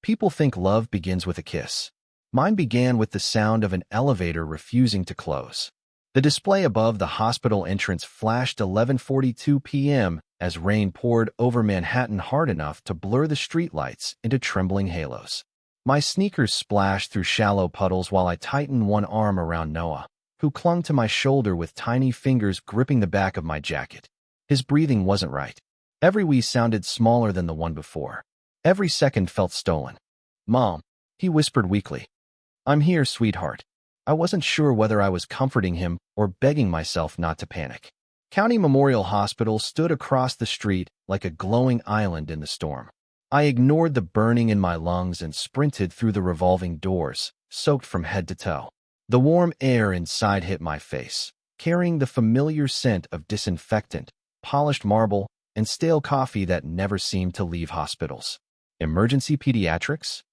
People think love begins with a kiss. Mine began with the sound of an elevator refusing to close. The display above the hospital entrance flashed 11:42 p.m. as rain poured over Manhattan hard enough to blur the streetlights into trembling halos. My sneakers splashed through shallow puddles while I tightened one arm around Noah, who clung to my shoulder with tiny fingers gripping the back of my jacket. His breathing wasn't right. Every wheeze sounded smaller than the one before. Every second felt stolen. "Mom," he whispered weakly. "I'm here, sweetheart." I wasn't sure whether I was comforting him or begging myself not to panic. County Memorial Hospital stood across the street like a glowing island in the storm. I ignored the burning in my lungs and sprinted through the revolving doors, soaked from head to toe. The warm air inside hit my face, carrying the familiar scent of disinfectant, polished marble, and stale coffee that never seemed to leave hospitals. "Emergency pediatrics?"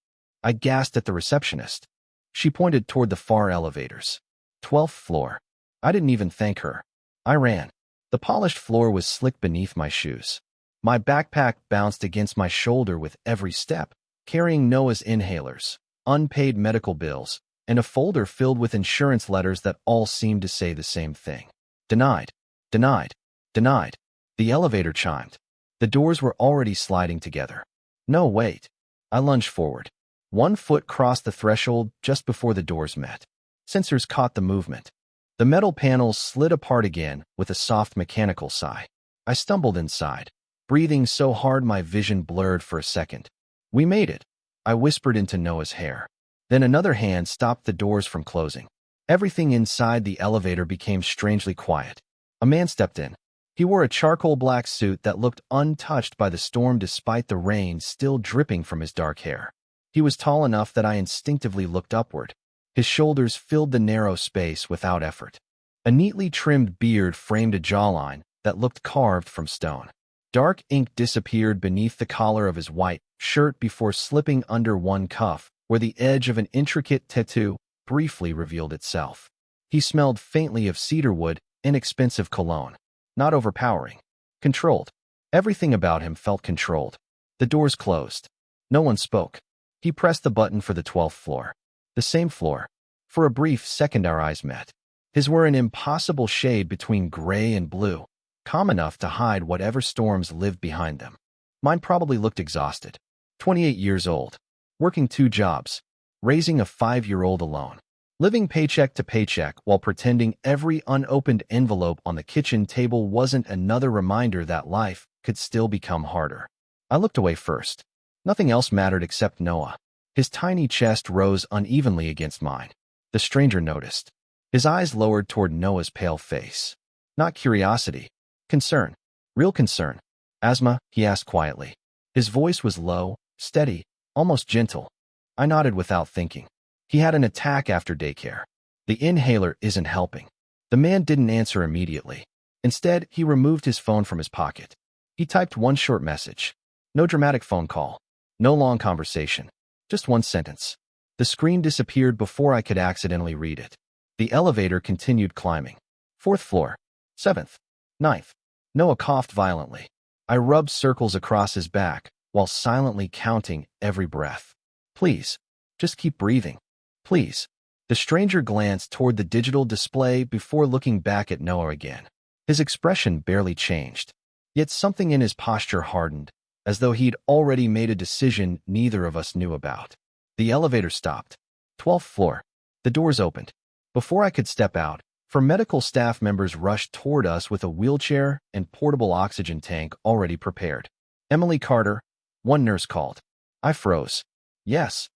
I gasped at the receptionist. She pointed toward the far elevators. 12th floor. I didn't even thank her. I ran. The polished floor was slick beneath my shoes. My backpack bounced against my shoulder with every step, carrying Noah's inhalers, unpaid medical bills, and a folder filled with insurance letters that all seemed to say the same thing. Denied. Denied. Denied. The elevator chimed. The doors were already sliding together. No, wait. I lunged forward. One foot crossed the threshold just before the doors met. Sensors caught the movement. The metal panels slid apart again with a soft mechanical sigh. I stumbled inside, breathing so hard my vision blurred for a second. "We made it," I whispered into Noah's hair. Then another hand stopped the doors from closing. Everything inside the elevator became strangely quiet. A man stepped in. He wore a charcoal black suit that looked untouched by the storm despite the rain still dripping from his dark hair. He was tall enough that I instinctively looked upward. His shoulders filled the narrow space without effort. A neatly trimmed beard framed a jawline that looked carved from stone. Dark ink disappeared beneath the collar of his white shirt before slipping under one cuff, where the edge of an intricate tattoo briefly revealed itself. He smelled faintly of cedarwood, inexpensive cologne. Not overpowering. Controlled. Everything about him felt controlled. The doors closed. No one spoke. He pressed the button for the 12th floor. The same floor. For a brief second our eyes met. His were an impossible shade between gray and blue, calm enough to hide whatever storms lived behind them. Mine probably looked exhausted. 28 years old. Working 2 jobs. Raising a 5-year-old alone. Living paycheck to paycheck while pretending every unopened envelope on the kitchen table wasn't another reminder that life could still become harder. I looked away first. Nothing else mattered except Noah. His tiny chest rose unevenly against mine. The stranger noticed. His eyes lowered toward Noah's pale face. Not curiosity. Concern. Real concern. "Asthma?" he asked quietly. His voice was low, steady, almost gentle. I nodded without thinking. He had an attack after daycare. The inhaler isn't helping. The man didn't answer immediately. Instead, he removed his phone from his pocket. He typed one short message. No dramatic phone call. No long conversation. Just one sentence. The screen disappeared before I could accidentally read it. The elevator continued climbing. 4th floor. 7th. 9th. Noah coughed violently. I rubbed circles across his back while silently counting every breath. "Please, just keep breathing. Please." The stranger glanced toward the digital display before looking back at Noah again. His expression barely changed, yet something in his posture hardened, as though he'd already made a decision neither of us knew about. The elevator stopped. 12th floor. The doors opened. Before I could step out, 4 medical staff members rushed toward us with a wheelchair and portable oxygen tank already prepared. "Emily Carter," one nurse called. I froze. "Yes.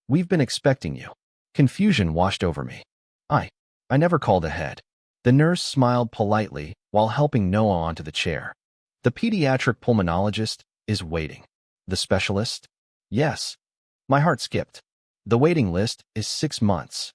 We've been expecting you." Confusion washed over me. I never called ahead. The nurse smiled politely while helping Noah onto the chair. "The pediatric pulmonologist is waiting." "The specialist?" "Yes." My heart skipped. "The waiting list is 6 months."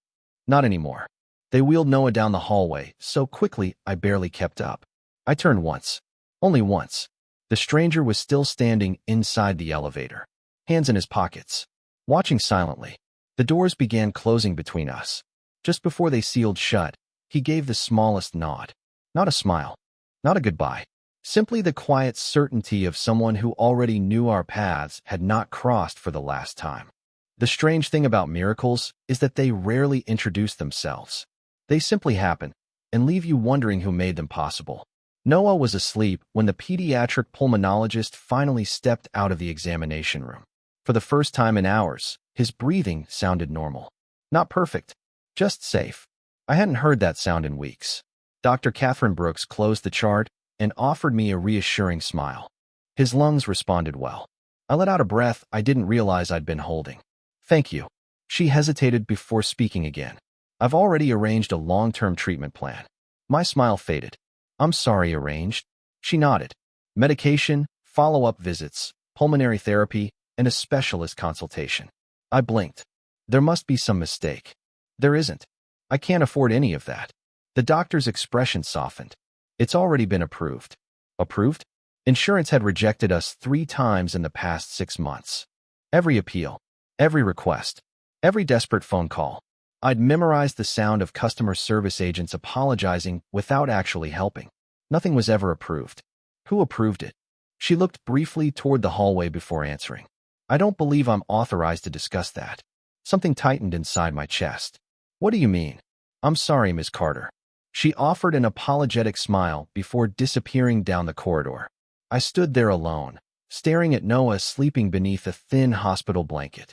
"Not anymore." They wheeled Noah down the hallway so quickly I barely kept up. I turned once. Only once. The stranger was still standing inside the elevator, hands in his pockets, watching silently. The doors began closing between us. Just before they sealed shut, he gave the smallest nod. Not a smile. Not a goodbye. Simply the quiet certainty of someone who already knew our paths had not crossed for the last time. The strange thing about miracles is that they rarely introduce themselves. They simply happen and leave you wondering who made them possible. Noah was asleep when the pediatric pulmonologist finally stepped out of the examination room. For the first time in hours, his breathing sounded normal. Not perfect, just safe. I hadn't heard that sound in weeks. Dr. Catherine Brooks closed the chart and offered me a reassuring smile. His lungs responded well. I let out a breath I didn't realize I'd been holding. Thank you. She hesitated before speaking again. I've already arranged a long-term treatment plan. My smile faded. I'm sorry, arranged? She nodded. Medication, follow-up visits, pulmonary therapy, and a specialist consultation. I blinked. There must be some mistake. There isn't. I can't afford any of that. The doctor's expression softened. It's already been approved. Approved? Insurance had rejected us 3 times in the past 6 months. Every appeal, every request, every desperate phone call. I'd memorized the sound of customer service agents apologizing without actually helping. Nothing was ever approved. Who approved it? She looked briefly toward the hallway before answering. I don't believe I'm authorized to discuss that. Something tightened inside my chest. What do you mean? I'm sorry, Ms. Carter. She offered an apologetic smile before disappearing down the corridor. I stood there alone, staring at Noah sleeping beneath a thin hospital blanket.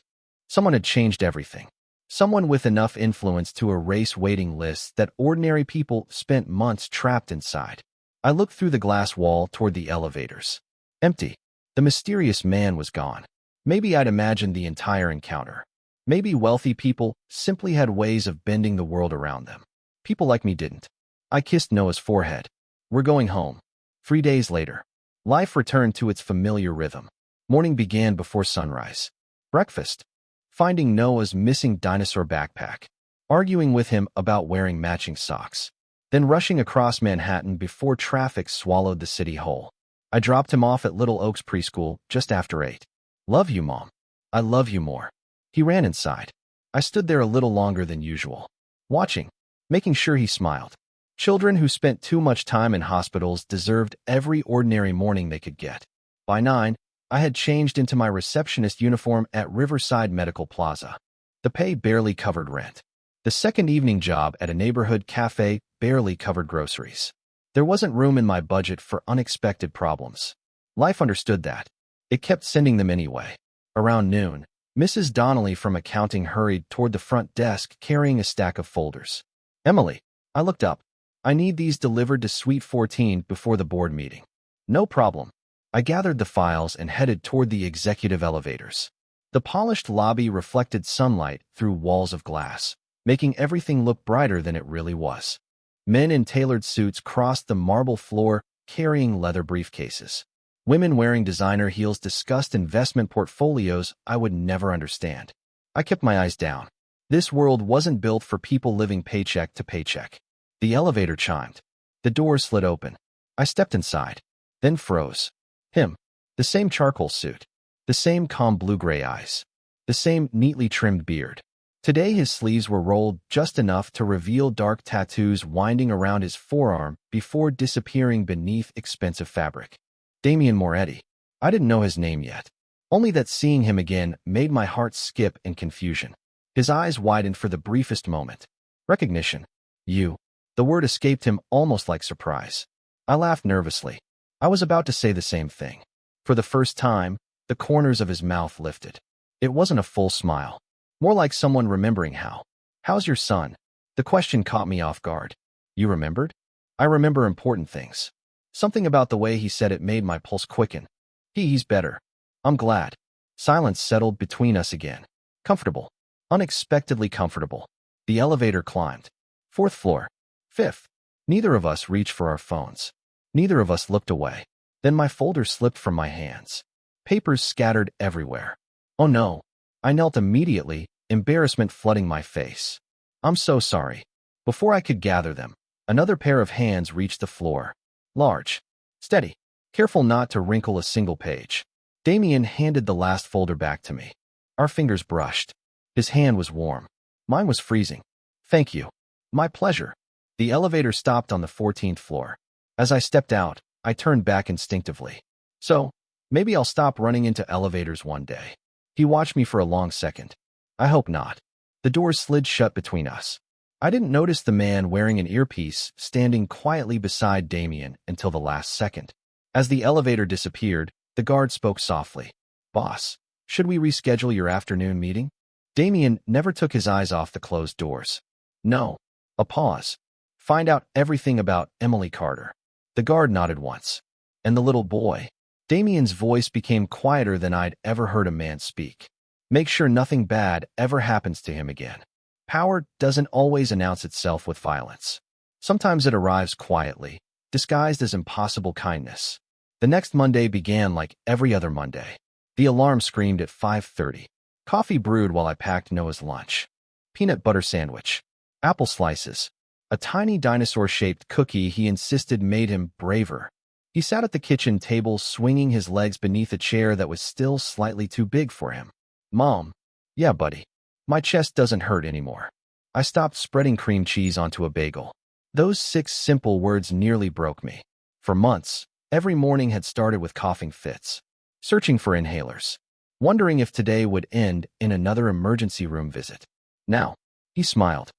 Someone had changed everything. Someone with enough influence to erase waiting lists that ordinary people spent months trapped inside. I looked through the glass wall toward the elevators. Empty. The mysterious man was gone. Maybe I'd imagined the entire encounter. Maybe wealthy people simply had ways of bending the world around them. People like me didn't. I kissed Noah's forehead. We're going home. 3 days later, life returned to its familiar rhythm. Morning began before sunrise. Breakfast. Finding Noah's missing dinosaur backpack. Arguing with him about wearing matching socks. Then rushing across Manhattan before traffic swallowed the city whole. I dropped him off at Little Oaks Preschool just after 8. Love you, Mom. I love you more. He ran inside. I stood there a little longer than usual. Watching. Making sure he smiled. Children who spent too much time in hospitals deserved every ordinary morning they could get. By 9, I had changed into my receptionist uniform at Riverside Medical Plaza. The pay barely covered rent. The second evening job at a neighborhood café barely covered groceries. There wasn't room in my budget for unexpected problems. Life understood that. It kept sending them anyway. Around noon, Mrs. Donnelly from accounting hurried toward the front desk carrying a stack of folders. Emily, I looked up. I need these delivered to Suite 14 before the board meeting. No problem. I gathered the files and headed toward the executive elevators. The polished lobby reflected sunlight through walls of glass, making everything look brighter than it really was. Men in tailored suits crossed the marble floor carrying leather briefcases. Women wearing designer heels discussed investment portfolios I would never understand. I kept my eyes down. This world wasn't built for people living paycheck to paycheck. The elevator chimed. The door slid open. I stepped inside, then froze. Him. The same charcoal suit. The same calm blue-gray eyes. The same neatly trimmed beard. Today his sleeves were rolled just enough to reveal dark tattoos winding around his forearm before disappearing beneath expensive fabric. Vincent Moretti. I didn't know his name yet. Only that seeing him again made my heart skip in confusion. His eyes widened for the briefest moment. Recognition. You. The word escaped him almost like surprise. I laughed nervously. I was about to say the same thing. For the first time, the corners of his mouth lifted. It wasn't a full smile. More like someone remembering how. How's your son? The question caught me off guard. You remembered? I remember important things. Something about the way he said it made my pulse quicken. He's better. I'm glad. Silence settled between us again. Comfortable. Unexpectedly comfortable. The elevator climbed. 4th floor. 5th. Neither of us reached for our phones. Neither of us looked away. Then my folder slipped from my hands. Papers scattered everywhere. Oh no. I knelt immediately, embarrassment flooding my face. I'm so sorry. Before I could gather them, another pair of hands reached the floor. Large. Steady. Careful not to wrinkle a single page. Damien handed the last folder back to me. Our fingers brushed. His hand was warm. Mine was freezing. Thank you. My pleasure. The elevator stopped on the 14th floor. As I stepped out, I turned back instinctively. So, maybe I'll stop running into elevators one day. He watched me for a long second. I hope not. The doors slid shut between us. I didn't notice the man wearing an earpiece standing quietly beside Damien until the last second. As the elevator disappeared, the guard spoke softly. Boss, should we reschedule your afternoon meeting? Damien never took his eyes off the closed doors. No. A pause. Find out everything about Emily Carter. The guard nodded once. And the little boy. Damien's voice became quieter than I'd ever heard a man speak. Make sure nothing bad ever happens to him again. Power doesn't always announce itself with violence. Sometimes it arrives quietly, disguised as impossible kindness. The next Monday began like every other Monday. The alarm screamed at 5:30. Coffee brewed while I packed Noah's lunch. Peanut butter sandwich. Apple slices. A tiny dinosaur-shaped cookie he insisted made him braver. He sat at the kitchen table swinging his legs beneath a chair that was still slightly too big for him. Mom. Yeah, buddy. My chest doesn't hurt anymore. I stopped spreading cream cheese onto a bagel. Those 6 simple words nearly broke me. For months, every morning had started with coughing fits. Searching for inhalers. Wondering if today would end in another emergency room visit. Now, he smiled.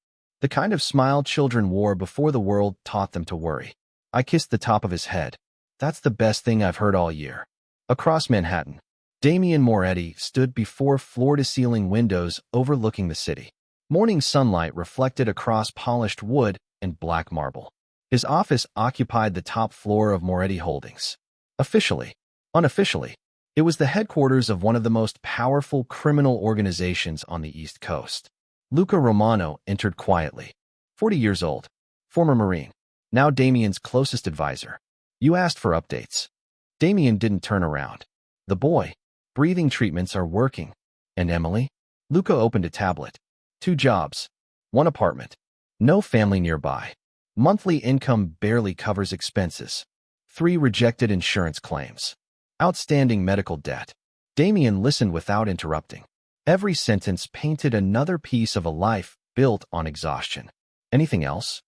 The kind of smile children wore before the world taught them to worry. I kissed the top of his head. That's the best thing I've heard all year. Across Manhattan, Vincent Moretti stood before floor-to-ceiling windows overlooking the city. Morning sunlight reflected across polished wood and black marble. His office occupied the top floor of Moretti Holdings. Officially, unofficially, it was the headquarters of one of the most powerful criminal organizations on the East Coast. Luca Romano entered quietly. 40 years old, former Marine, now Damien's closest advisor. You asked for updates. Damien didn't turn around. The boy. Breathing treatments are working. And Emily? Luca opened a tablet. 2 jobs. 1 apartment. No family nearby. Monthly income barely covers expenses. 3 rejected insurance claims. Outstanding medical debt. Damien listened without interrupting. Every sentence painted another piece of a life built on exhaustion. Anything else?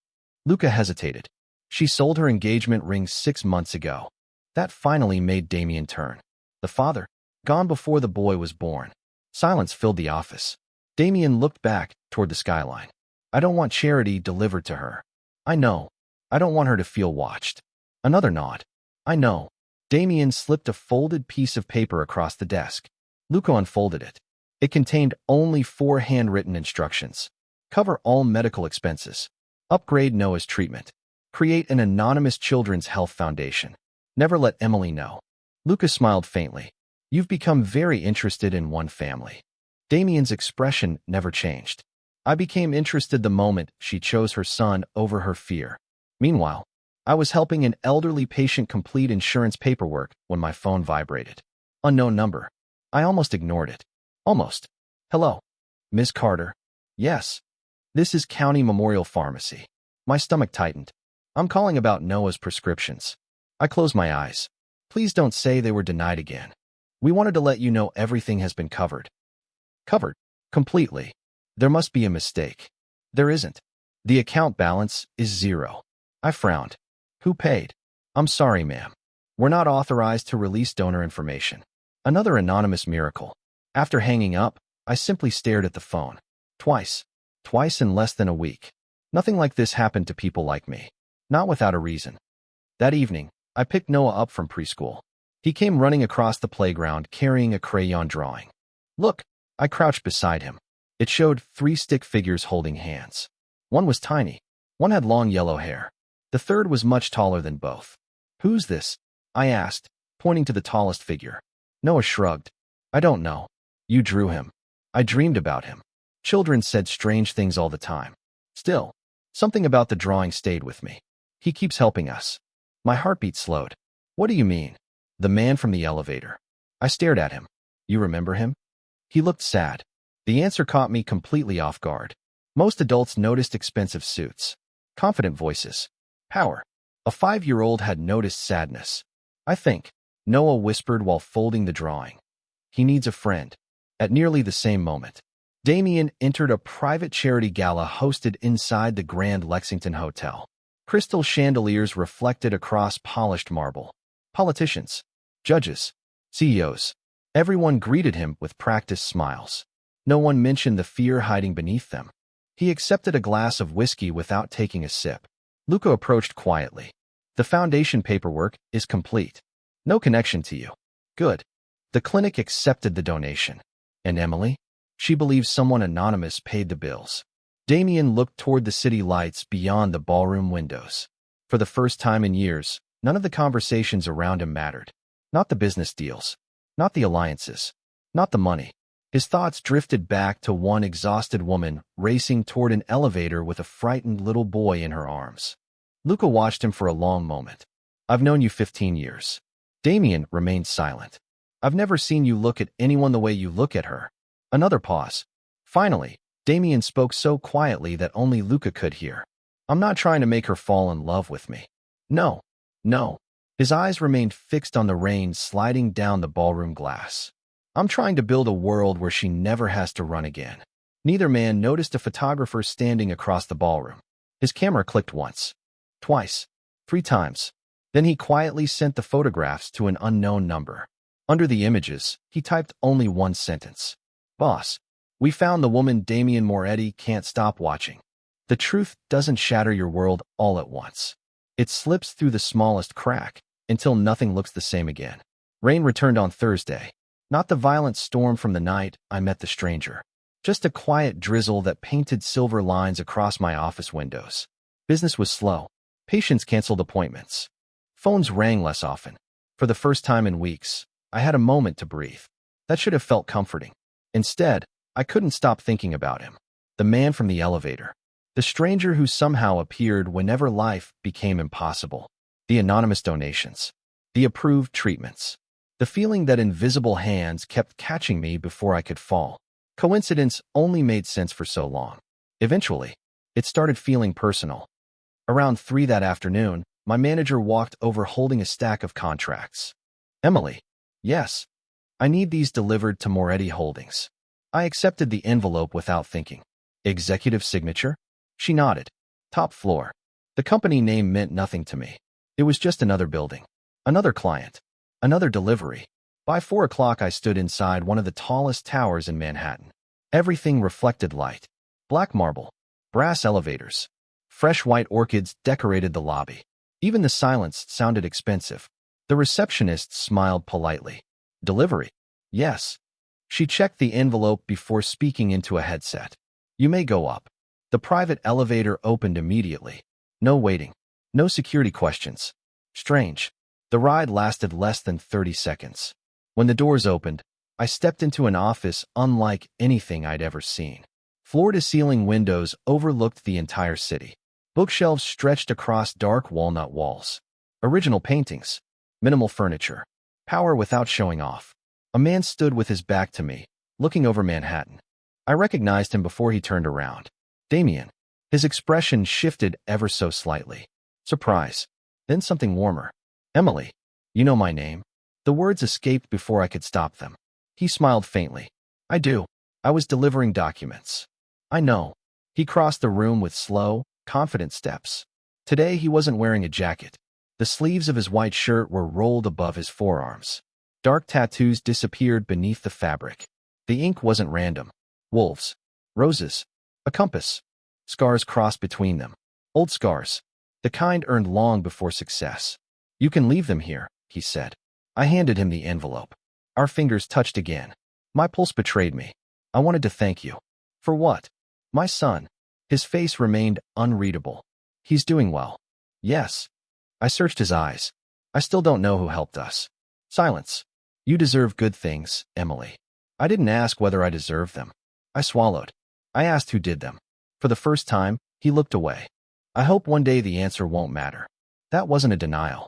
Luca hesitated. She sold her engagement ring 6 months ago. That finally made Damien turn. The father? Gone before the boy was born. Silence filled the office. Damien looked back toward the skyline. I don't want charity delivered to her. I know. I don't want her to feel watched. Another nod. I know. Damien slipped a folded piece of paper across the desk. Luca unfolded it. It contained only 4 handwritten instructions. Cover all medical expenses. Upgrade Noah's treatment. Create an anonymous children's health foundation. Never let Emily know. Luca smiled faintly. You've become very interested in one family. Damien's expression never changed. I became interested the moment she chose her son over her fear. Meanwhile, I was helping an elderly patient complete insurance paperwork when my phone vibrated. Unknown number. I almost ignored it. Almost. Hello. Ms. Carter. Yes. This is County Memorial Pharmacy. My stomach tightened. I'm calling about Noah's prescriptions. I closed my eyes. Please don't say they were denied again. We wanted to let you know everything has been covered. Covered. Completely. There must be a mistake. There isn't. The account balance is 0. I frowned. Who paid? I'm sorry, ma'am. We're not authorized to release donor information. Another anonymous miracle. After hanging up, I simply stared at the phone. Twice. Twice in less than a week. Nothing like this happened to people like me. Not without a reason. That evening, I picked Noah up from preschool. He came running across the playground carrying a crayon drawing. Look, I crouched beside him. It showed 3 stick figures holding hands. One was tiny. One had long yellow hair. The third was much taller than both. Who's this? I asked, pointing to the tallest figure. Noah shrugged. I don't know. You drew him. I dreamed about him. Children said strange things all the time. Still, something about the drawing stayed with me. He keeps helping us. My heartbeat slowed. What do you mean? The man from the elevator. I stared at him. You remember him? He looked sad. The answer caught me completely off guard. Most adults noticed expensive suits, confident voices, power. A 5-year-old had noticed sadness. I think, Noah whispered while folding the drawing. He needs a friend. At nearly the same moment, Damien entered a private charity gala hosted inside the Grand Lexington Hotel. Crystal chandeliers reflected across polished marble. Politicians, judges, CEOs. Everyone greeted him with practiced smiles. No one mentioned the fear hiding beneath them. He accepted a glass of whiskey without taking a sip. Luca approached quietly. The foundation paperwork is complete. No connection to you. Good. The clinic accepted the donation. And Emily? She believes someone anonymous paid the bills. Damien looked toward the city lights beyond the ballroom windows. For the first time in years, none of the conversations around him mattered. Not the business deals. Not the alliances. Not the money. His thoughts drifted back to one exhausted woman racing toward an elevator with a frightened little boy in her arms. Luca watched him for a long moment. I've known you 15 years. Damien remained silent. I've never seen you look at anyone the way you look at her. Another pause. Finally, Damien spoke so quietly that only Luca could hear. I'm not trying to make her fall in love with me. No. No. His eyes remained fixed on the rain sliding down the ballroom glass. I'm trying to build a world where she never has to run again. Neither man noticed a photographer standing across the ballroom. His camera clicked once, twice, 3 times. Then he quietly sent the photographs to an unknown number. Under the images, he typed only one sentence. Boss, we found the woman Vincent Moretti can't stop watching. The truth doesn't shatter your world all at once. It slips through the smallest crack until nothing looks the same again. Rain returned on Thursday. Not the violent storm from the night I met the stranger. Just a quiet drizzle that painted silver lines across my office windows. Business was slow. Patients canceled appointments. Phones rang less often. For the first time in weeks, I had a moment to breathe. That should have felt comforting. Instead, I couldn't stop thinking about him. The man from the elevator. The stranger who somehow appeared whenever life became impossible. The anonymous donations. The approved treatments. The feeling that invisible hands kept catching me before I could fall. Coincidence only made sense for so long. Eventually, it started feeling personal. Around 3 that afternoon, my manager walked over holding a stack of contracts. Emily. Yes. I need these delivered to Moretti Holdings. I accepted the envelope without thinking. Executive signature? She nodded. Top floor. The company name meant nothing to me. It was just another building. Another client. Another delivery. By 4 o'clock, I stood inside one of the tallest towers in Manhattan. Everything reflected light. Black marble. Brass elevators. Fresh white orchids decorated the lobby. Even the silence sounded expensive. The receptionist smiled politely. Delivery? Yes. She checked the envelope before speaking into a headset. You may go up. The private elevator opened immediately. No waiting. No security questions. Strange. The ride lasted less than 30 seconds. When the doors opened, I stepped into an office unlike anything I'd ever seen. Floor-to-ceiling windows overlooked the entire city. Bookshelves stretched across dark walnut walls. Original paintings. Minimal furniture. Power without showing off. A man stood with his back to me, looking over Manhattan. I recognized him before he turned around. Damien. His expression shifted ever so slightly. Surprise. Then something warmer. Emily. You know my name. The words escaped before I could stop them. He smiled faintly. I do. I was delivering documents. I know. He crossed the room with slow, confident steps. Today he wasn't wearing a jacket. The sleeves of his white shirt were rolled above his forearms. Dark tattoos disappeared beneath the fabric. The ink wasn't random. Wolves. Roses. A compass. Scars crossed between them. Old scars. The kind earned long before success. You can leave them here, he said. I handed him the envelope. Our fingers touched again. My pulse betrayed me. I wanted to thank you. For what? My son. His face remained unreadable. He's doing well. Yes. I searched his eyes. I still don't know who helped us. Silence. You deserve good things, Emily. I didn't ask whether I deserved them. I swallowed. I asked who did them. For the first time, he looked away. I hope one day the answer won't matter. That wasn't a denial.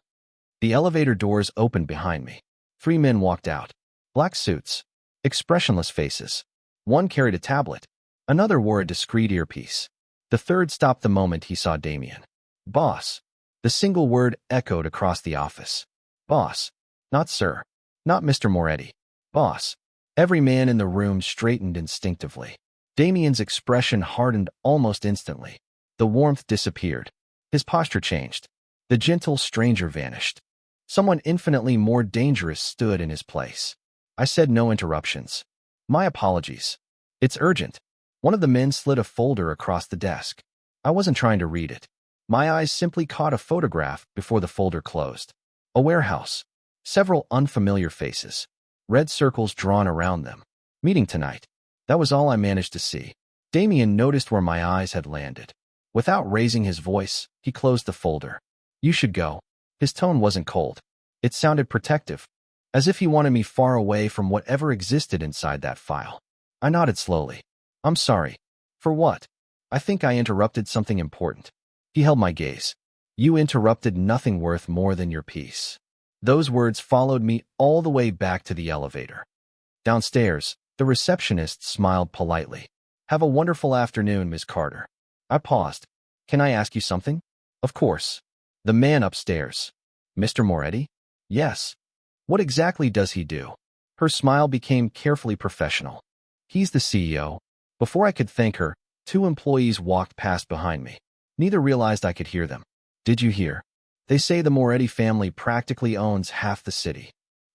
The elevator doors opened behind me. 3 men walked out. Black suits. Expressionless faces. One carried a tablet. Another wore a discreet earpiece. The third stopped the moment he saw Damien. Boss. The single word echoed across the office. Boss. Not sir. Not Mr. Moretti. Boss. Every man in the room straightened instinctively. Damien's expression hardened almost instantly. The warmth disappeared. His posture changed. The gentle stranger vanished. Someone infinitely more dangerous stood in his place. I said no interruptions. My apologies. It's urgent. One of the men slid a folder across the desk. I wasn't trying to read it. My eyes simply caught a photograph before the folder closed. A warehouse. Several unfamiliar faces. Red circles drawn around them. Meeting tonight. That was all I managed to see. Damien noticed where my eyes had landed. Without raising his voice, he closed the folder. You should go. His tone wasn't cold. It sounded protective, as if he wanted me far away from whatever existed inside that file. I nodded slowly. I'm sorry. For what? I think I interrupted something important. He held my gaze. You interrupted nothing worth more than your peace. Those words followed me all the way back to the elevator. Downstairs, the receptionist smiled politely. Have a wonderful afternoon, Ms. Carter. I paused. Can I ask you something? Of course. The man upstairs. Mr. Moretti? Yes. What exactly does he do? Her smile became carefully professional. He's the CEO. Before I could thank her, 2 employees walked past behind me. Neither realized I could hear them. Did you hear? They say the Moretti family practically owns half the city.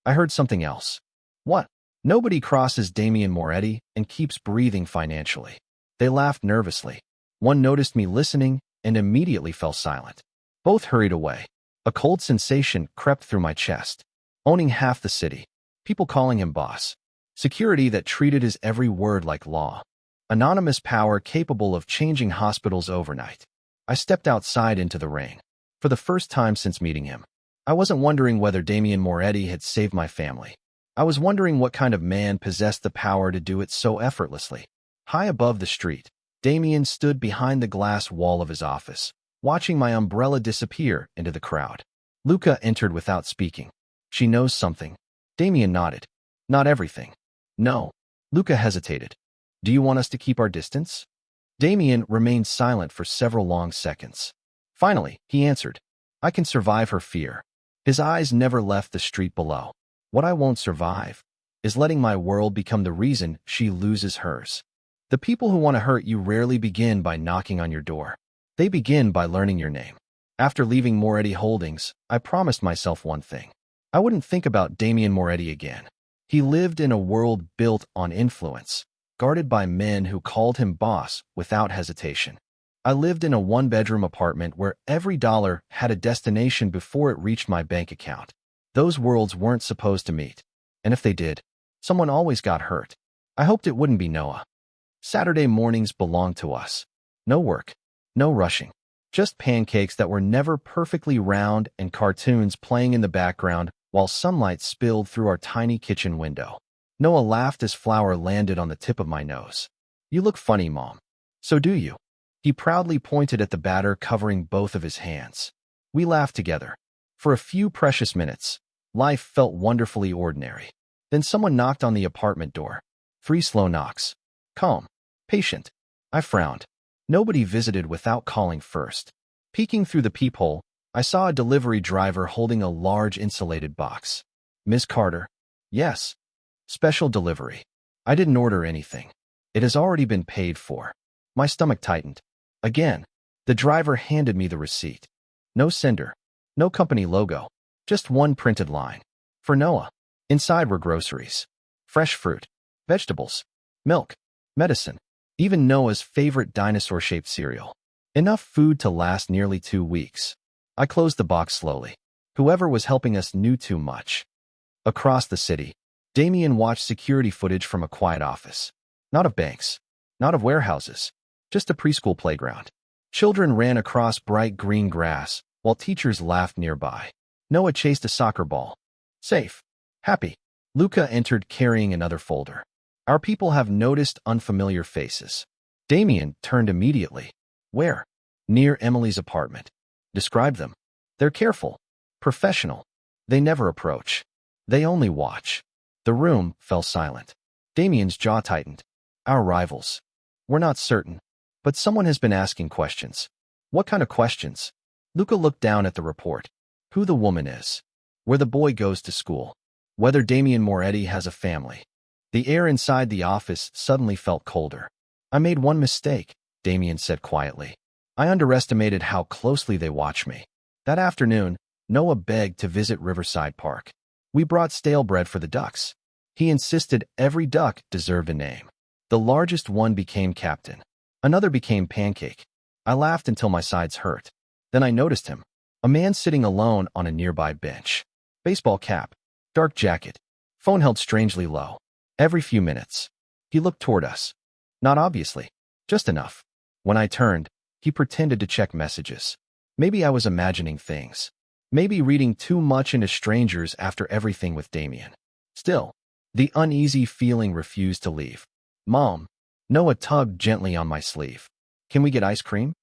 I heard something else. What? Nobody crosses Damien Moretti and keeps breathing financially. They laughed nervously. One noticed me listening and immediately fell silent. Both hurried away. A cold sensation crept through my chest. Owning half the city. People calling him boss. Security that treated his every word like law. Anonymous power capable of changing hospitals overnight. I stepped outside into the rain. For the first time since meeting him, I wasn't wondering whether Damien Moretti had saved my family. I was wondering what kind of man possessed the power to do it so effortlessly. High above the street, Damien stood behind the glass wall of his office, watching my umbrella disappear into the crowd. Luca entered without speaking. She knows something. Damien nodded. Not everything. No. Luca hesitated. Do you want us to keep our distance? Damien remained silent for several long seconds. Finally, he answered. I can survive her fear. His eyes never left the street below. What I won't survive is letting my world become the reason she loses hers. The people who want to hurt you rarely begin by knocking on your door. They begin by learning your name. After leaving Moretti Holdings, I promised myself one thing. I wouldn't think about Damien Moretti again. He lived in a world built on influence, guarded by men who called him boss without hesitation. I lived in a 1-bedroom apartment where every dollar had a destination before it reached my bank account. Those worlds weren't supposed to meet. And if they did, someone always got hurt. I hoped it wouldn't be Noah. Saturday mornings belonged to us. No work. No rushing. Just pancakes that were never perfectly round and cartoons playing in the background while sunlight spilled through our tiny kitchen window. Noah laughed as flour landed on the tip of my nose. You look funny, Mom. So do you. He proudly pointed at the batter covering both of his hands. We laughed together. For a few precious minutes, life felt wonderfully ordinary. Then someone knocked on the apartment door. 3 slow knocks. Calm. Patient. I frowned. Nobody visited without calling first. Peeking through the peephole, I saw a delivery driver holding a large insulated box. Ms. Carter? Yes. Special delivery. I didn't order anything. It has already been paid for. My stomach tightened. Again, the driver handed me the receipt. No sender. No company logo. Just one printed line. For Noah. Inside were groceries. Fresh fruit. Vegetables. Milk. Medicine. Even Noah's favorite dinosaur-shaped cereal. Enough food to last nearly 2 weeks. I closed the box slowly. Whoever was helping us knew too much. Across the city, Damien watched security footage from a quiet office. Not of banks. Not of warehouses. Just a preschool playground. Children ran across bright green grass, while teachers laughed nearby. Noah chased a soccer ball. Safe. Happy. Luca entered carrying another folder. Our people have noticed unfamiliar faces. Damien turned immediately. Where? Near Emily's apartment. Describe them. They're careful. Professional. They never approach. They only watch. The room fell silent. Damien's jaw tightened. Our rivals. We're not certain. But someone has been asking questions. What kind of questions? Luca looked down at the report. Who the woman is. Where the boy goes to school. Whether Damien Moretti has a family. The air inside the office suddenly felt colder. I made one mistake, Damien said quietly. I underestimated how closely they watch me. That afternoon, Noah begged to visit Riverside Park. We brought stale bread for the ducks. He insisted every duck deserved a name. The largest one became captain. Another became pancake. I laughed until my sides hurt. Then I noticed him. A man sitting alone on a nearby bench. Baseball cap. Dark jacket. Phone held strangely low. Every few minutes, he looked toward us. Not obviously. Just enough. When I turned, he pretended to check messages. Maybe I was imagining things. Maybe reading too much into strangers after everything with Damien. Still, the uneasy feeling refused to leave. Mom. Noah tugged gently on my sleeve. Can we get ice cream?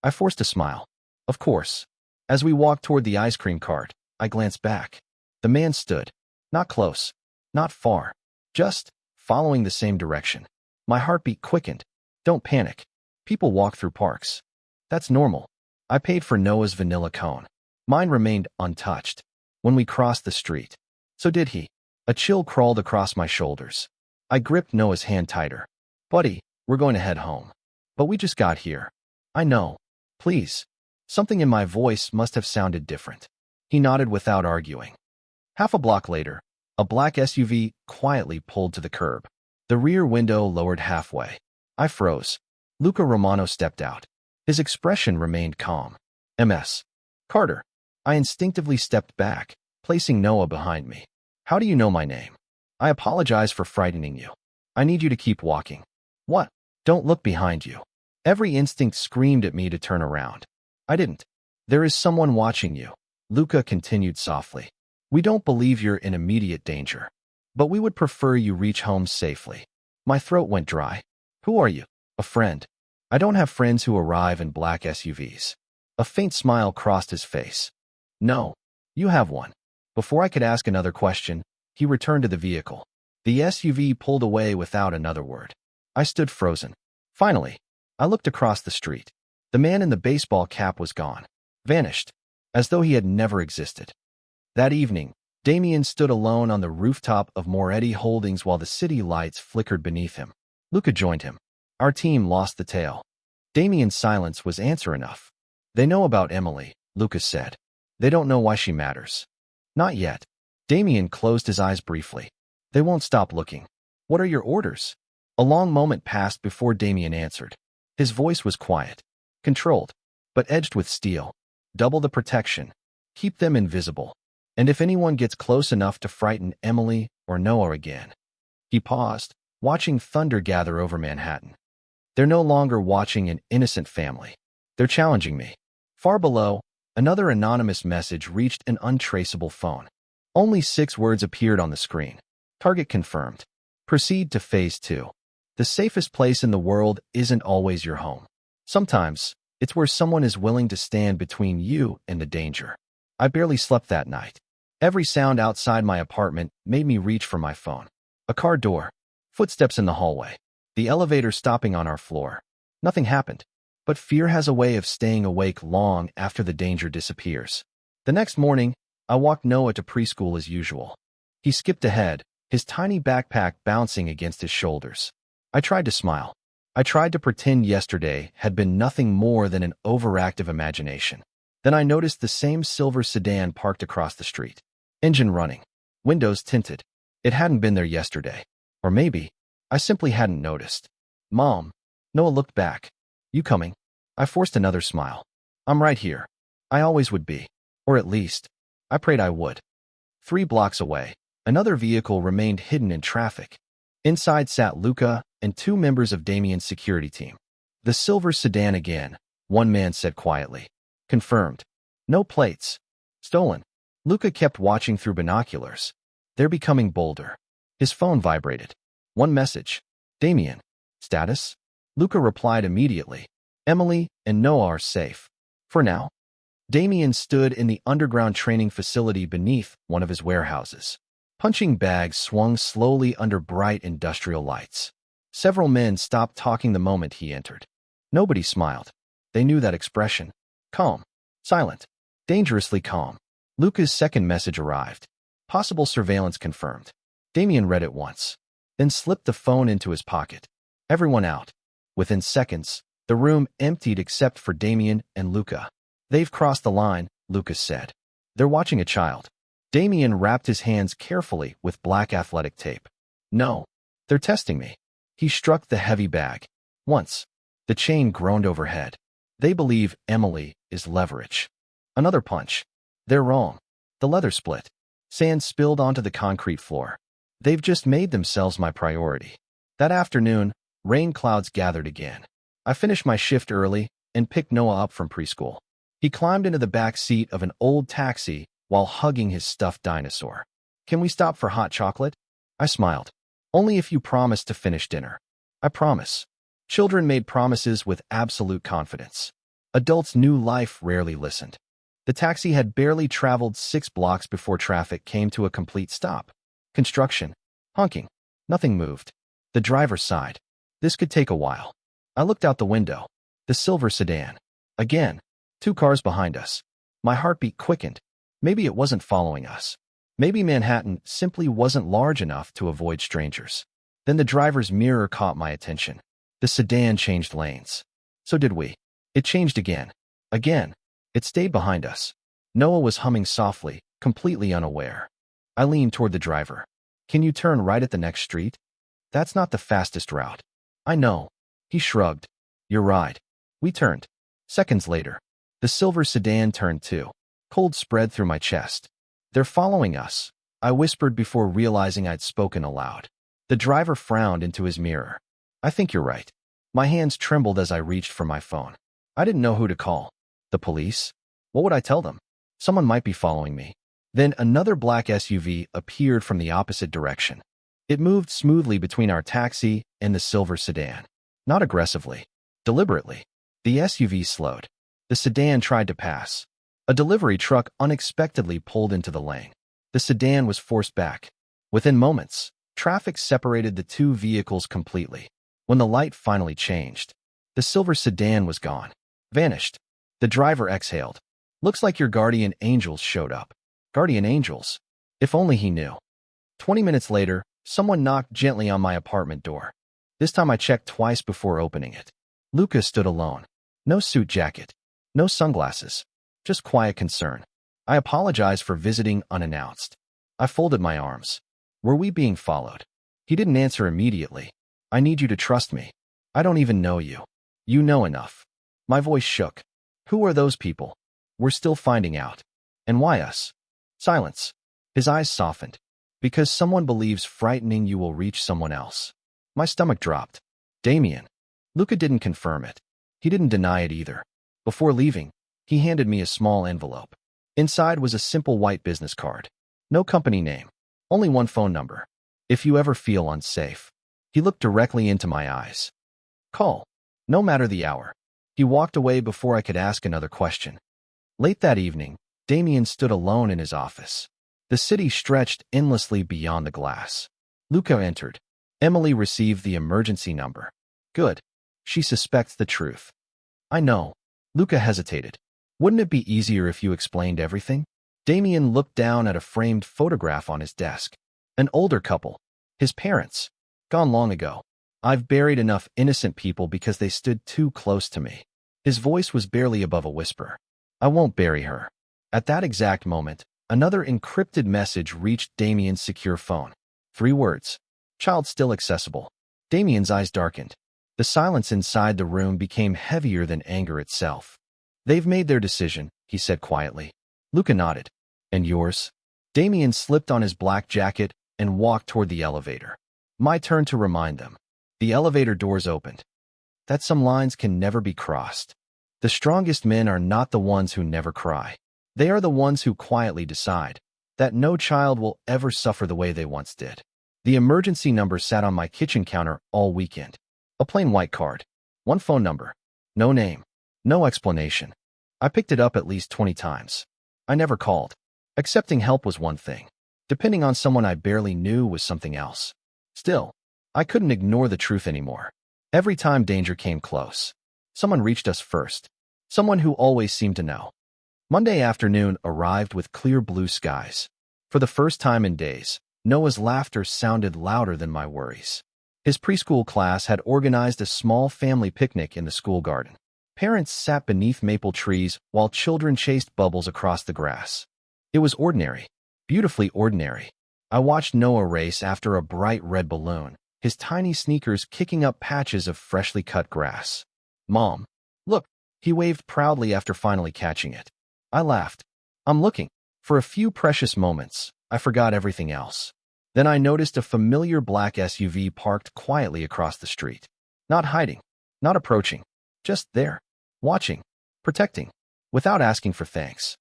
I forced a smile. Of course. As we walked toward the ice cream cart, I glanced back. The man stood. Not close. Not far. Just following the same direction. My heartbeat quickened. Don't panic. People walk through parks. That's normal. I paid for Noah's vanilla cone. Mine remained untouched. When we crossed the street, so did he. A chill crawled across my shoulders. I gripped Noah's hand tighter. Buddy, we're going to head home. But we just got here. I know. Please. Something in my voice must have sounded different. He nodded without arguing. Half a block later, a black SUV quietly pulled to the curb. The rear window lowered halfway. I froze. Luca Romano stepped out. His expression remained calm. MS. Carter. I instinctively stepped back, placing Noah behind me. How do you know my name? I apologize for frightening you. I need you to keep walking. What? Don't look behind you. Every instinct screamed at me to turn around. I didn't. There is someone watching you. Luca continued softly. We don't believe you're in immediate danger, but we would prefer you reach home safely. My throat went dry. Who are you? A friend. I don't have friends who arrive in black SUVs. A faint smile crossed his face. No, you have one. Before I could ask another question, he returned to the vehicle. The SUV pulled away without another word. I stood frozen. Finally, I looked across the street. The man in the baseball cap was gone. Vanished. As though he had never existed. That evening, Damien stood alone on the rooftop of Moretti Holdings while the city lights flickered beneath him. Luca joined him. Our team lost the tail. Damien's silence was answer enough. They know about Emily, Lucas said. They don't know why she matters. Not yet. Damien closed his eyes briefly. They won't stop looking. What are your orders? A long moment passed before Damien answered. His voice was quiet, controlled, but edged with steel. Double the protection. Keep them invisible. And if anyone gets close enough to frighten Emily or Noah again. He paused, watching thunder gather over Manhattan. They're no longer watching an innocent family. They're challenging me. Far below, another anonymous message reached an untraceable phone. Only 6 words appeared on the screen. Target confirmed. Proceed to phase 2. The safest place in the world isn't always your home. Sometimes, it's where someone is willing to stand between you and the danger. I barely slept that night. Every sound outside my apartment made me reach for my phone. A car door. Footsteps in the hallway. The elevator stopping on our floor. Nothing happened. But fear has a way of staying awake long after the danger disappears. The next morning, I walked Noah to preschool as usual. He skipped ahead, his tiny backpack bouncing against his shoulders. I tried to smile. I tried to pretend yesterday had been nothing more than an overactive imagination. Then I noticed the same silver sedan parked across the street. Engine running. Windows tinted. It hadn't been there yesterday. Or maybe, I simply hadn't noticed. Mom. Noah looked back. You coming? I forced another smile. I'm right here. I always would be. Or at least, I prayed I would. 3 blocks away, another vehicle remained hidden in traffic. Inside sat Luca and 2 members of Damien's security team. The silver sedan again, one man said quietly. Confirmed. No plates. Stolen. Luca kept watching through binoculars. They're becoming bolder. His phone vibrated. One message. Damien. Status? Luca replied immediately. Emily and Noah are safe. For now. Damien stood in the underground training facility beneath one of his warehouses. Punching bags swung slowly under bright industrial lights. Several men stopped talking the moment he entered. Nobody smiled. They knew that expression. Calm. Silent. Dangerously calm. Luca's second message arrived. Possible surveillance confirmed. Damien read it once, then slipped the phone into his pocket. Everyone out. Within seconds, the room emptied except for Damien and Luca. They've crossed the line, Lucas said. They're watching a child. Damien wrapped his hands carefully with black athletic tape. No, they're testing me. He struck the heavy bag. Once. The chain groaned overhead. They believe Emily is leverage. Another punch. They're wrong. The leather split. Sand spilled onto the concrete floor. They've just made themselves my priority. That afternoon, rain clouds gathered again. I finished my shift early and picked Noah up from preschool. He climbed into the back seat of an old taxi while hugging his stuffed dinosaur. Can we stop for hot chocolate? I smiled. Only if you promise to finish dinner. I promise. Children made promises with absolute confidence. Adults knew life rarely listened. The taxi had barely traveled 6 blocks before traffic came to a complete stop. Construction. Honking. Nothing moved. The driver sighed. This could take a while. I looked out the window. The silver sedan. Again. 2 cars behind us. My heartbeat quickened. Maybe it wasn't following us. Maybe Manhattan simply wasn't large enough to avoid strangers. Then the driver's mirror caught my attention. The sedan changed lanes. So did we. It changed again. Again. It stayed behind us. Noah was humming softly, completely unaware. I leaned toward the driver. Can you turn right at the next street? That's not the fastest route. I know. He shrugged. You're right. We turned. Seconds later, the silver sedan turned too. Cold spread through my chest. They're following us, I whispered before realizing I'd spoken aloud. The driver frowned into his mirror. I think you're right. My hands trembled as I reached for my phone. I didn't know who to call. The police? What would I tell them? Someone might be following me. Then another black SUV appeared from the opposite direction. It moved smoothly between our taxi and the silver sedan. Not aggressively. Deliberately. The SUV slowed. The sedan tried to pass. A delivery truck unexpectedly pulled into the lane. The sedan was forced back. Within moments, traffic separated the 2 vehicles completely. When the light finally changed, the silver sedan was gone. Vanished. The driver exhaled. Looks like your guardian angels showed up. Guardian angels? If only he knew. 20 minutes later, someone knocked gently on my apartment door. This time I checked twice before opening it. Luca stood alone. No suit jacket. No sunglasses. Just quiet concern. I apologized for visiting unannounced. I folded my arms. Were we being followed? He didn't answer immediately. I need you to trust me. I don't even know you. You know enough. My voice shook. Who are those people? We're still finding out. And why us? Silence. His eyes softened. Because someone believes frightening you will reach someone else. My stomach dropped. Damien. Luca didn't confirm it. He didn't deny it either. Before leaving, he handed me a small envelope. Inside was a simple white business card. No company name. Only one phone number. If you ever feel unsafe. He looked directly into my eyes. Call. No matter the hour. He walked away before I could ask another question. Late that evening, Damien stood alone in his office. The city stretched endlessly beyond the glass. Luca entered. Emily received the emergency number. Good. She suspects the truth. I know. Luca hesitated. Wouldn't it be easier if you explained everything? Damien looked down at a framed photograph on his desk. An older couple. His parents. Gone long ago. I've buried enough innocent people because they stood too close to me. His voice was barely above a whisper. I won't bury her. At that exact moment, another encrypted message reached Damien's secure phone. 3 words. Child still accessible. Damien's eyes darkened. The silence inside the room became heavier than anger itself. They've made their decision, he said quietly. Luca nodded. And yours? Damien slipped on his black jacket and walked toward the elevator. My turn to remind them. The elevator doors opened. That some lines can never be crossed. The strongest men are not the ones who never cry. They are the ones who quietly decide that no child will ever suffer the way they once did. The emergency number sat on my kitchen counter all weekend. A plain white card. 1 phone number. No name. No explanation. I picked it up at least 20 times. I never called. Accepting help was one thing. Depending on someone I barely knew was something else. Still, I couldn't ignore the truth anymore. Every time danger came close, someone reached us first. Someone who always seemed to know. Monday afternoon arrived with clear blue skies. For the first time in days, Noah's laughter sounded louder than my worries. His preschool class had organized a small family picnic in the school garden. Parents sat beneath maple trees while children chased bubbles across the grass. It was ordinary, beautifully ordinary. I watched Noah race after a bright red balloon, his tiny sneakers kicking up patches of freshly cut grass. "Mom, look," he waved proudly after finally catching it. I laughed. "I'm looking." For a few precious moments, I forgot everything else. Then I noticed a familiar black SUV parked quietly across the street. Not hiding, not approaching, just there, watching, protecting, without asking for thanks.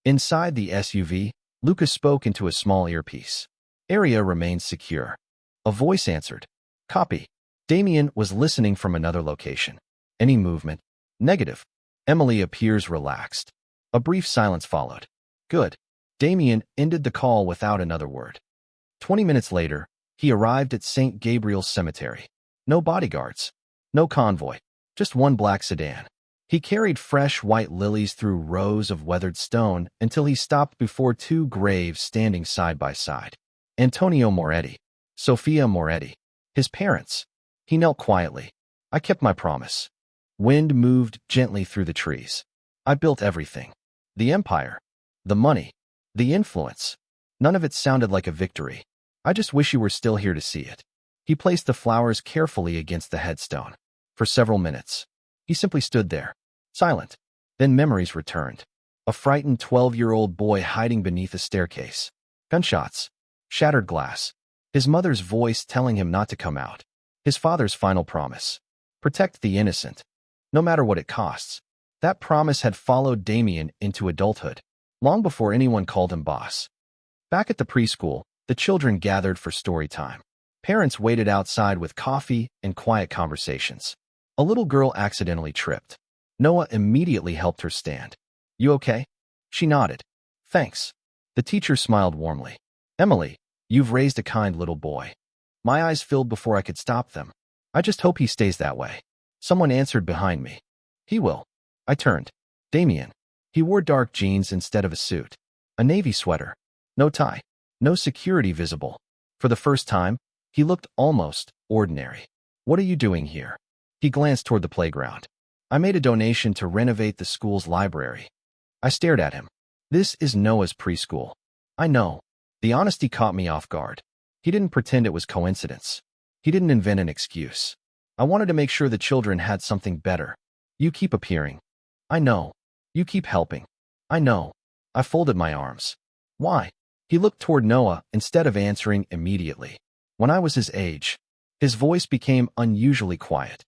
Inside the SUV, Lucas spoke into a small earpiece. "Area remains secure." A voice answered. "Copy." Damien was listening from another location. "Any movement?" "Negative." Emily appears relaxed. A brief silence followed. "Good." Damien ended the call without another word. 20 minutes later, he arrived at St. Gabriel's Cemetery. No bodyguards. No convoy. Just one black sedan. He carried fresh white lilies through rows of weathered stone until he stopped before two graves standing side by side. Antonio Moretti. Sophia Moretti. His parents. He knelt quietly. I kept my promise. Wind moved gently through the trees. I built everything. The empire. The money. The influence. None of it sounded like a victory. I just wish you were still here to see it. He placed the flowers carefully against the headstone. For several minutes, he simply stood there, silent. Then memories returned. A frightened 12-year-old boy hiding beneath a staircase. Gunshots. Shattered glass. His mother's voice telling him not to come out. His father's final promise. Protect the innocent, no matter what it costs. That promise had followed Damien into adulthood, long before anyone called him boss. Back at the preschool, the children gathered for story time. Parents waited outside with coffee and quiet conversations. A little girl accidentally tripped. Noah immediately helped her stand. "You okay?" She nodded. "Thanks." The teacher smiled warmly. "Emily, you've raised a kind little boy." My eyes filled before I could stop them. "I just hope he stays that way." Someone answered behind me. "He will." I turned. Damien. He wore dark jeans instead of a suit. A navy sweater. No tie. No security visible. For the first time, he looked almost ordinary. "What are you doing here?" He glanced toward the playground. "I made a donation to renovate the school's library." I stared at him. This is Noah's preschool. I know. The honesty caught me off guard. He didn't pretend it was coincidence. He didn't invent an excuse. I wanted to make sure the children had something better. "You keep appearing." "I know." "You keep helping." "I know." I folded my arms. "Why?" He looked toward Noah instead of answering immediately. "When I was his age." His voice became unusually quiet.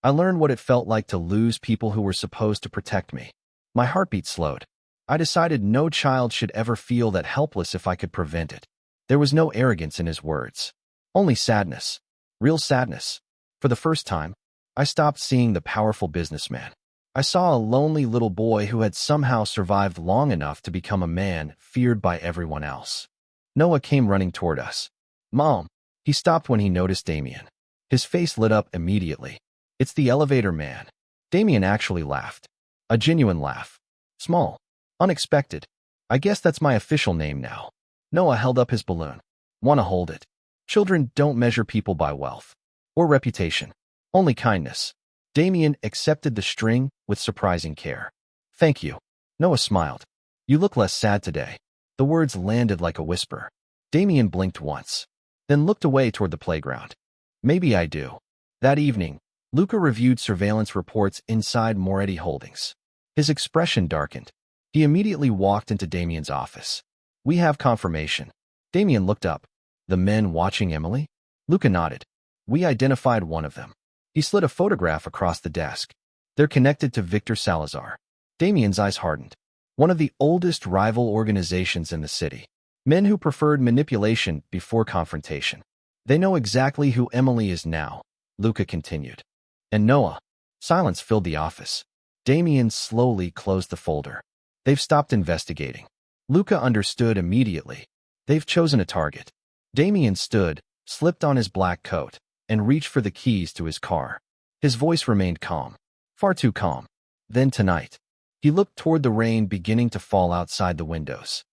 "I learned what it felt like to lose people who were supposed to protect me." My heartbeat slowed. I decided no child should ever feel that helpless if I could prevent it. There was no arrogance in his words. Only sadness. Real sadness. For the first time, I stopped seeing the powerful businessman. I saw a lonely little boy who had somehow survived long enough to become a man feared by everyone else. Noah came running toward us. "Mom." He stopped when he noticed Damien. His face lit up immediately. "It's the elevator man." Damien actually laughed. A genuine laugh. Small. Unexpected. "I guess that's my official name now." Noah held up his balloon. "Wanna hold it?" Children don't measure people by wealth or reputation. Only kindness. Damien accepted the string with surprising care. "Thank you." Noah smiled. "You look less sad today." The words landed like a whisper. Damien blinked once, then looked away toward the playground. "Maybe I do." That evening, Luca reviewed surveillance reports inside Moretti Holdings. His expression darkened. He immediately walked into Damien's office. "We have confirmation." Damien looked up. "The men watching Emily?" Luca nodded. "We identified one of them." He slid a photograph across the desk. "They're connected to Victor Salazar." Damien's eyes hardened. One of the oldest rival organizations in the city. Men who preferred manipulation before confrontation. "They know exactly who Emily is now," Luca continued. "And Noah." Silence filled the office. Damien slowly closed the folder. "They've stopped investigating." Luca understood immediately. "They've chosen a target." Damien stood, slipped on his black coat, and reached for the keys to his car. His voice remained calm. Far too calm. Then tonight. He looked toward the rain beginning to fall outside the windows.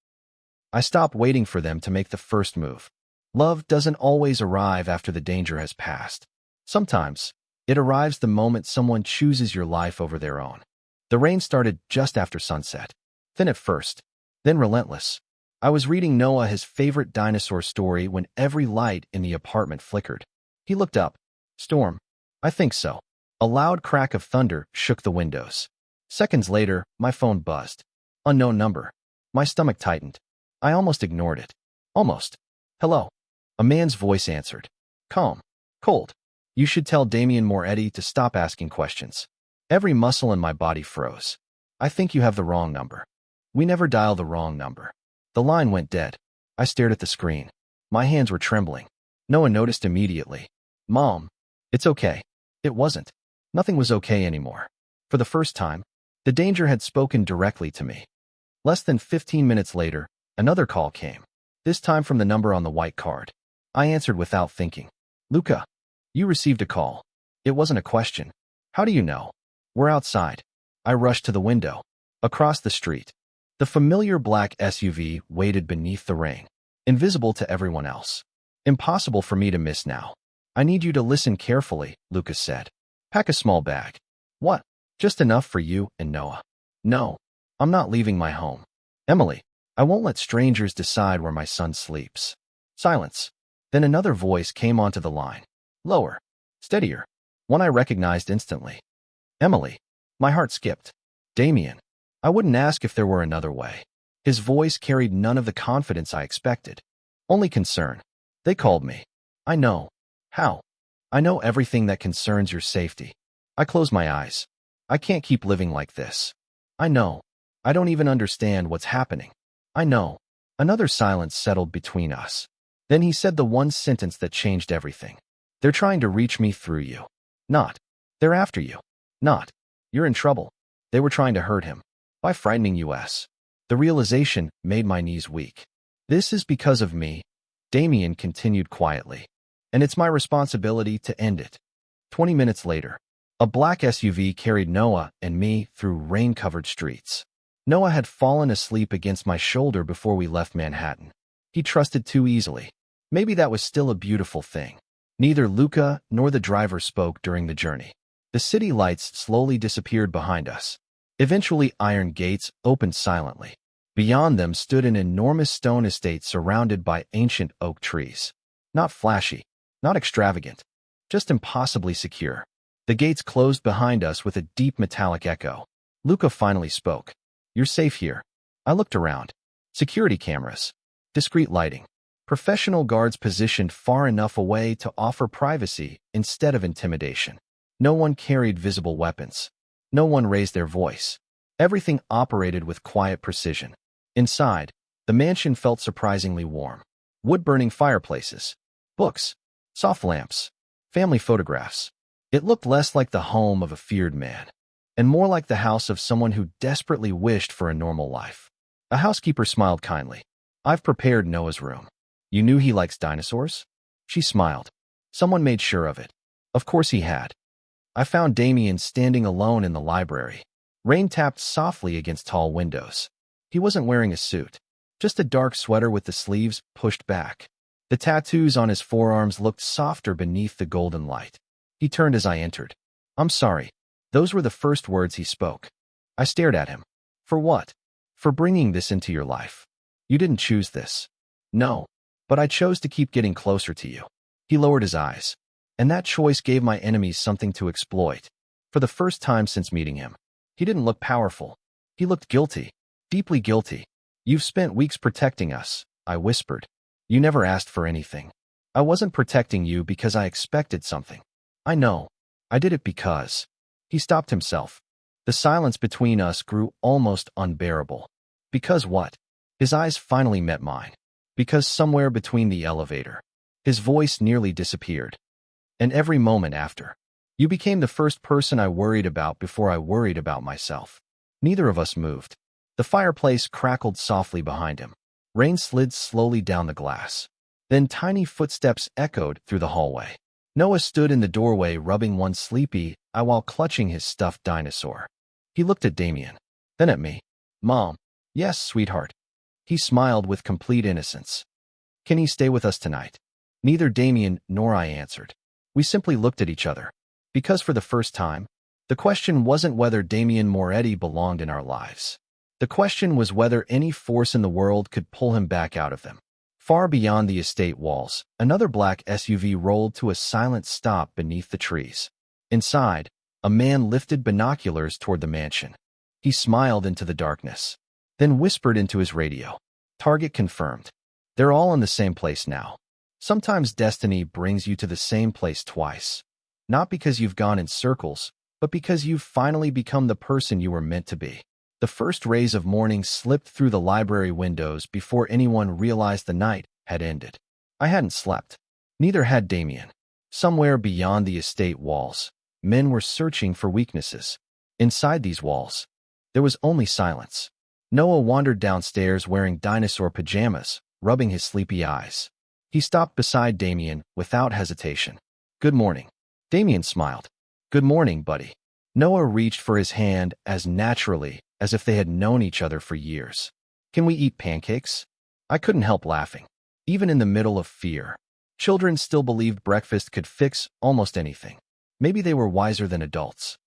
"I stopped waiting for them to make the first move." Love doesn't always arrive after the danger has passed. Sometimes, it arrives the moment someone chooses your life over their own. The rain started just after sunset. Thin at first, then relentless. I was reading Noah his favorite dinosaur story when every light in the apartment flickered. He looked up. Storm. I think so. A loud crack of thunder shook the windows. Seconds later, my phone buzzed. Unknown number. My stomach tightened. I almost ignored it. Almost. Hello. A man's voice answered. Calm. Cold. You should tell Vincent Moretti to stop asking questions. Every muscle in my body froze. I think you have the wrong number. We never dial the wrong number. The line went dead. I stared at the screen. My hands were trembling. No one noticed immediately. Mom. It's okay. It wasn't. Nothing was okay anymore. For the first time, the danger had spoken directly to me. Less than 15 minutes later, another call came. This time from the number on the white card. I answered without thinking. Luca, you received a call. It wasn't a question. How do you know? We're outside. I rushed to the window. Across the street. The familiar black SUV waited beneath the rain. Invisible to everyone else. Impossible for me to miss now. I need you to listen carefully, Lucas said. Pack a small bag. What? Just enough for you and Noah. No. I'm not leaving my home. Emily, I won't let strangers decide where my son sleeps. Silence. Then another voice came onto the line. Lower. Steadier. One I recognized instantly. Emily. My heart skipped. Damien. I wouldn't ask if there were another way. His voice carried none of the confidence I expected. Only concern. They called me. I know. How? I know everything that concerns your safety. I close my eyes. I can't keep living like this. I know. I don't even understand what's happening. I know. Another silence settled between us. Then he said the one sentence that changed everything. They're trying to reach me through you. Not. They're after you. Not. You're in trouble. They were trying to hurt him. By frightening us. The realization made my knees weak. This is because of me, Damien continued quietly. And it's my responsibility to end it. 20 minutes later, a black SUV carried Noah and me through rain-covered streets. Noah had fallen asleep against my shoulder before we left Manhattan. He trusted too easily. Maybe that was still a beautiful thing. Neither Luca nor the driver spoke during the journey. The city lights slowly disappeared behind us. Eventually, iron gates opened silently. Beyond them stood an enormous stone estate surrounded by ancient oak trees. Not flashy, not extravagant, just impossibly secure. The gates closed behind us with a deep metallic echo. Luca finally spoke. You're safe here. I looked around. Security cameras. Discreet lighting. Professional guards positioned far enough away to offer privacy instead of intimidation. No one carried visible weapons. No one raised their voice. Everything operated with quiet precision. Inside, the mansion felt surprisingly warm. Wood-burning fireplaces. Books. Soft lamps. Family photographs. It looked less like the home of a feared man, and more like the house of someone who desperately wished for a normal life. A housekeeper smiled kindly. I've prepared Noah's room. You knew he likes dinosaurs? She smiled. Someone made sure of it. Of course he had. I found Damien standing alone in the library. Rain tapped softly against tall windows. He wasn't wearing a suit, just a dark sweater with the sleeves pushed back. The tattoos on his forearms looked softer beneath the golden light. He turned as I entered. I'm sorry. Those were the first words he spoke. I stared at him. For what? For bringing this into your life. You didn't choose this. No. But I chose to keep getting closer to you. He lowered his eyes. And that choice gave my enemies something to exploit. For the first time since meeting him. He didn't look powerful. He looked guilty. Deeply guilty. You've spent weeks protecting us, I whispered. You never asked for anything. I wasn't protecting you because I expected something. I know. I did it because. He stopped himself. The silence between us grew almost unbearable. Because what? His eyes finally met mine. Because somewhere between the elevator. His voice nearly disappeared. And every moment after. You became the first person I worried about before I worried about myself. Neither of us moved. The fireplace crackled softly behind him. Rain slid slowly down the glass. Then tiny footsteps echoed through the hallway. Noah stood in the doorway rubbing one sleepy eye while clutching his stuffed dinosaur. He looked at Damien, then at me. Mom. Yes, sweetheart. He smiled with complete innocence. Can he stay with us tonight? Neither Damien nor I answered. We simply looked at each other. Because for the first time, the question wasn't whether Vincent Moretti belonged in our lives. The question was whether any force in the world could pull him back out of them. Far beyond the estate walls, another black SUV rolled to a silent stop beneath the trees. Inside, a man lifted binoculars toward the mansion. He smiled into the darkness, then whispered into his radio. Target confirmed. They're all in the same place now. Sometimes destiny brings you to the same place twice. Not because you've gone in circles, but because you've finally become the person you were meant to be. The first rays of morning slipped through the library windows before anyone realized the night had ended. I hadn't slept. Neither had Damien. Somewhere beyond the estate walls, men were searching for weaknesses. Inside these walls, there was only silence. Noah wandered downstairs wearing dinosaur pajamas, rubbing his sleepy eyes. He stopped beside Damien without hesitation. "Good morning." Damien smiled. "Good morning, buddy." Noah reached for his hand as naturally as if they had known each other for years. "Can we eat pancakes?" I couldn't help laughing. Even in the middle of fear, children still believed breakfast could fix almost anything. Maybe they were wiser than adults.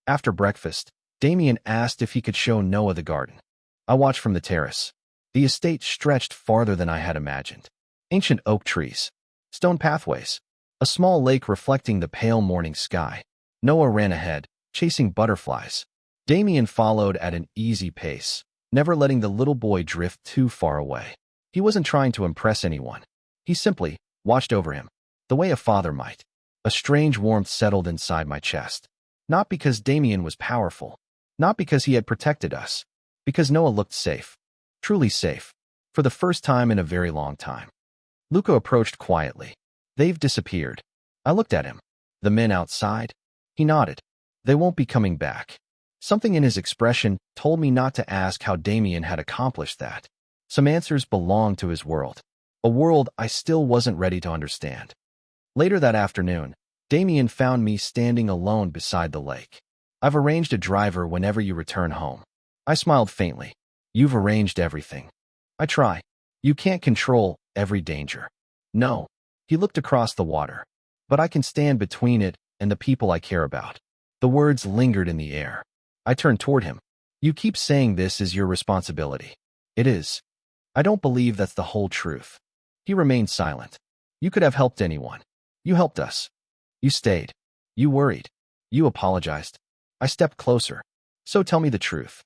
After breakfast, Damien asked if he could show Noah the garden. I watched from the terrace. The estate stretched farther than I had imagined. Ancient oak trees, stone pathways, a small lake reflecting the pale morning sky. Noah ran ahead, chasing butterflies. Damien followed at an easy pace, never letting the little boy drift too far away. He wasn't trying to impress anyone. He simply watched over him, the way a father might. A strange warmth settled inside my chest. Not because Damien was powerful, not because he had protected us, because Noah looked safe, truly safe, for the first time in a very long time. Luca approached quietly. "They've disappeared." I looked at him. "The men outside?" He nodded. "They won't be coming back." Something in his expression told me not to ask how Damien had accomplished that. Some answers belonged to his world, a world I still wasn't ready to understand. Later that afternoon, Damien found me standing alone beside the lake. "I've arranged a driver whenever you return home." I smiled faintly. "You've arranged everything." "I try. You can't control every danger." "No." He looked across the water. "But I can stand between it and the people I care about." The words lingered in the air. I turned toward him. "You keep saying this is your responsibility." "It is." "I don't believe that's the whole truth." He remained silent. "You could have helped anyone. You helped us. You stayed. You worried. You apologized." I stepped closer. "So tell me the truth."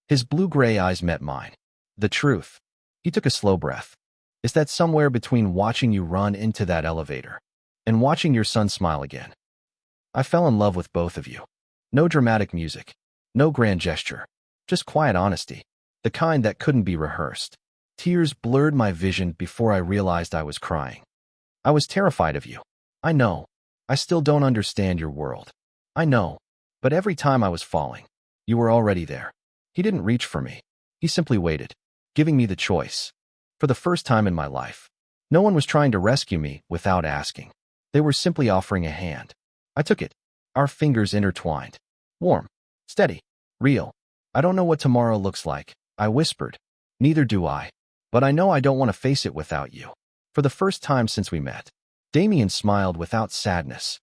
His blue-gray eyes met mine. "The truth." He took a slow breath. "Is that somewhere between watching you run into that elevator and watching your son smile again? I fell in love with both of you. No dramatic music. No grand gesture. Just quiet honesty. The kind that couldn't be rehearsed." Tears blurred my vision before I realized I was crying. "I was terrified of you. I know. I still don't understand your world. I know. But every time I was falling, you were already there." He didn't reach for me. He simply waited, giving me the choice. For the first time in my life, no one was trying to rescue me without asking. They were simply offering a hand. I took it. Our fingers intertwined. Warm, steady, real. "I don't know what tomorrow looks like," I whispered. "Neither do I. But I know I don't want to face it without you." For the first time since we met, Damien smiled without sadness.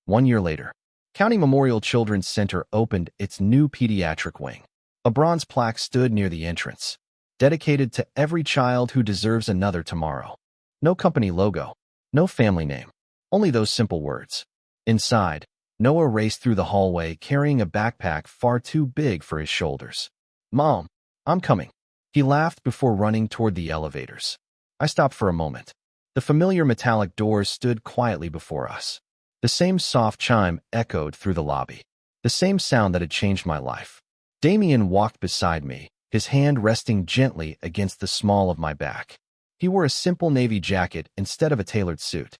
1 year later, County Memorial Children's Center opened its new pediatric wing. A bronze plaque stood near the entrance, dedicated to every child who deserves another tomorrow. No company logo, no family name, only those simple words. Inside, Noah raced through the hallway carrying a backpack far too big for his shoulders. "Mom, I'm coming." He laughed before running toward the elevators. I stopped for a moment. The familiar metallic doors stood quietly before us. The same soft chime echoed through the lobby. The same sound that had changed my life. Damien walked beside me, his hand resting gently against the small of my back. He wore a simple navy jacket instead of a tailored suit.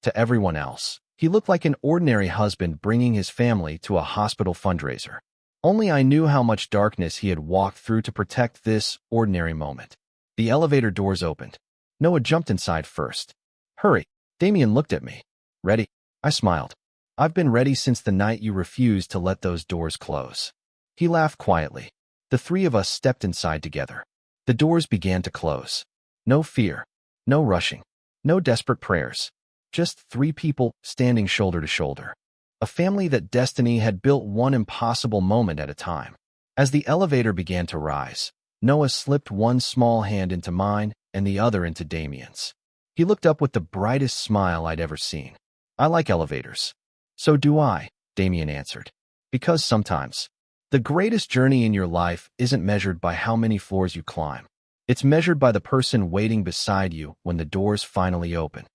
To everyone else, he looked like an ordinary husband bringing his family to a hospital fundraiser. Only I knew how much darkness he had walked through to protect this ordinary moment. The elevator doors opened. Noah jumped inside first. "Hurry." Damien looked at me. "Ready?" I smiled. "I've been ready since the night you refused to let those doors close." He laughed quietly. The three of us stepped inside together. The doors began to close. No fear, no rushing, no desperate prayers. Just three people standing shoulder to shoulder. A family that destiny had built one impossible moment at a time. As the elevator began to rise, Noah slipped one small hand into mine and the other into Damien's. He looked up with the brightest smile I'd ever seen. I like elevators. So do I, Damien answered. Because sometimes, the greatest journey in your life isn't measured by how many floors you climb. It's measured by the person waiting beside you when the doors finally open.